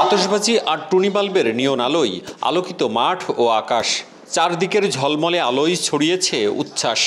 আতশবাজি আর টুনি বাল্বের নিয়ন আলোয় আলোকিত মাঠ ও আকাশ, চারদিকের ঝলমলে আলোয় ছড়িয়েছে উচ্ছ্বাস।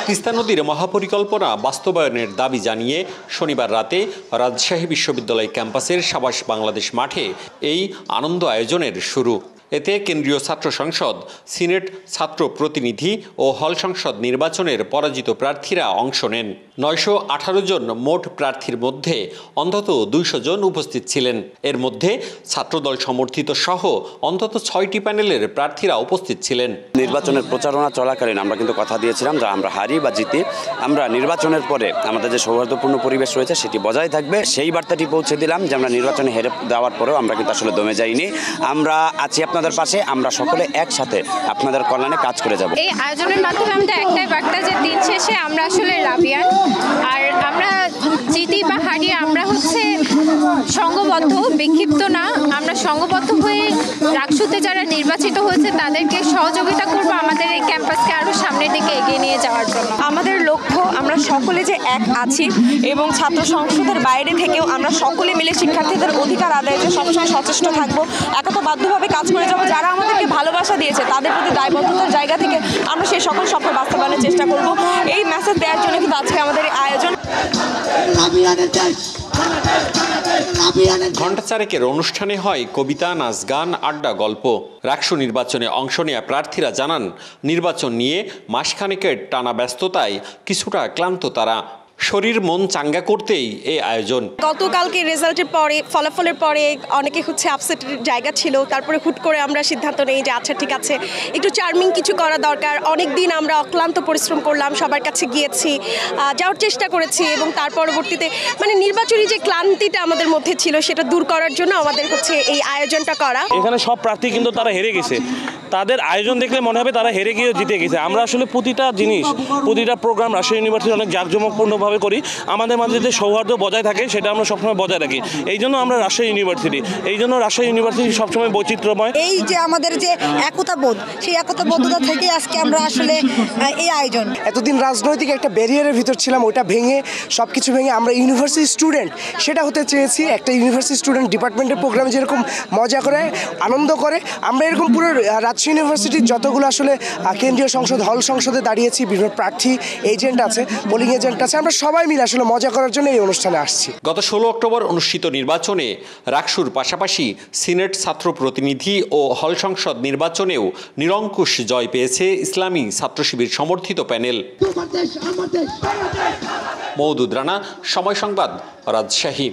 তিস্তা নদীর মহাপরিকল্পনা বাস্তবায়নের দাবি জানিয়ে শনিবার রাতে রাজশাহী বিশ্ববিদ্যালয় ক্যাম্পাসের সাবাস বাংলাদেশ মাঠে এই আনন্দ আয়োজনের শুরু। এতে কেন্দ্রীয় ছাত্র সংসদ, সিনেট ছাত্র প্রতিনিধি ও হল সংসদ নির্বাচনের পরাজিত প্রার্থীরা অংশ নেন। 918 জন মোট প্রার্থীর মধ্যে অন্তত 200 জন উপস্থিত ছিলেন। এর মধ্যে ছাত্রদল সমর্থিত সহ অন্তত 6টি প্যানেলের প্রার্থীরা উপস্থিত ছিলেন। নির্বাচনের প্রচারণা চলাকালীন আমরা কিন্তু কথা দিয়েছিলাম যে আমরা হারি বা জিতি, আমরা নির্বাচনের পরে আমাদের যে সৌহার্দ্যপূর্ণ পরিবেশ রয়েছে সেটি বজায় থাকবে, সেই বার্তাটি পৌঁছে দিলাম যে আমরা নির্বাচনে হেরে দেওয়ার পরেও আমরা কিন্তু আসলে দমে যাইনি। আমরা আছি আপনাদের পাশে, আমরা সকলে একসাথে আপনাদের কল্যাণে কাজ করে যাব। এই আয়োজনের মাধ্যমে আমাদের একটাই বার্তা যে দিন শেষে আমরা আসলে রাবিয়ান, আর আমরা জিতি বা হারিয়ে আমরা হচ্ছে সংঘবদ্ধ, বিক্ষিপ্ত না। আমরা সংঘবদ্ধ হয়ে রাকসুতে যারা নির্বাচিত হয়েছে তাদেরকে সহযোগিতা করব আমাদের এই ক্যাম্পাসকে আরও সামনের দিকে এগিয়ে নিয়ে যাওয়ার জন্য। আমাদের লক্ষ্য আমরা সকলে যে এক আছি এবং ছাত্র সংসদের বাইরে থেকেও আমরা সকলে মিলে শিক্ষার্থীদের অধিকার আদায়ের জন্য সবসময় সচেষ্ট থাকবো, একতাবদ্ধভাবে কাজ করে যাবো। যারা আমাদেরকে ভালোবাসা দিয়েছে তাদের প্রতি দায়বদ্ধতার জায়গা থেকে আমরা সেই সকল স্বপ্ন বাস্তবায়নের চেষ্টা করব। এই মেসেজ দেওয়ার জন্য কিন্তু আজকে আমাদের এই আয়োজন। ঘণ্টা চারেকের অনুষ্ঠানে হয় কবিতা, নাচ, গান, আড্ডা, গল্প। রাকসু নির্বাচনে অংশ নেওয়া প্রার্থীরা জানান, নির্বাচন নিয়ে মাসখানেকের টানা ব্যস্ততায় কিছুটা ক্লান্ত তারা। শরীর মন চাঙ্গা করতেই এই আয়োজন। গতকালকে রেজাল্টের পরে, ফলাফলের পরে অনেকে হচ্ছে আপসেটের জায়গা ছিল, তারপরে হুট করে আমরা সিদ্ধান্ত নেই যে আচ্ছা ঠিক আছে, একটু চার্মিং কিছু করা দরকার। অনেক দিন আমরা অক্লান্ত পরিশ্রম করলাম, সবার কাছে গিয়েছি, যাওয়ার চেষ্টা করেছি এবং তার পরবর্তীতে মানে নির্বাচনী যে ক্লান্তিটা আমাদের মধ্যে ছিল সেটা দূর করার জন্য আমাদের হচ্ছে এই আয়োজনটা করা। এখানে সব প্রার্থী কিন্তু তারা হেরে গেছে, তাদের আয়োজন দেখলে মনে হবে তারা হেরে গিয়ে জিতে গেছে। আমরা আসলে প্রতিটা জিনিস, প্রতিটা প্রোগ্রাম রাজশাহী ইউনিভার্সিটি অনেক জাঁকজমকপূর্ণভাবে করি। আমাদের মাঝে যে সৌহার্দ্য বজায় থাকে সেটা আমরা সবসময় বজায় রাখি। এই জন্য আমরা রাজশাহী ইউনিভার্সিটি, এই জন্য রাজশাহী ইউনিভার্সিটি সবসময় বৈচিত্র্যময়। এই যে আমাদের যে একতাবোধ, সেই একতাবোধতা থেকে আজকে আমরা আসলে এই আয়োজন। এতদিন রাজনৈতিক একটা ব্যারিয়ারের ভিতর ছিলাম, ওটা ভেঙে সব কিছু ভেঙে আমরা ইউনিভার্সিটি স্টুডেন্ট সেটা হতে চেয়েছি। একটা ইউনিভার্সিটি স্টুডেন্ট ডিপার্টমেন্টের প্রোগ্রামে যেরকম মজা করে, আনন্দ করে, আমরা এরকম পুরো রাজশাহী ইউনিভার্সিটির যতগুলো আসলে কেন্দ্রীয় সংসদ, হল সংসদে দাঁড়িয়েছি, বিভিন্ন প্রার্থী এজেন্ট আছে, পোলিং এজেন্ট আছে, আমরা সবাই মিলে আসলে মজা করার জন্য এই অনুষ্ঠানে আসছি। গত 16 অক্টোবর অনুষ্ঠিত নির্বাচনে রাকসুর পাশাপাশি সিনেট ছাত্র প্রতিনিধি ও হল সংসদ নির্বাচনেও নিরঙ্কুশ জয় পেয়েছে ইসলামী ছাত্র শিবির সমর্থিত প্যানেল। মওদুদ রানা, সময় সংবাদ, রাজশাহী।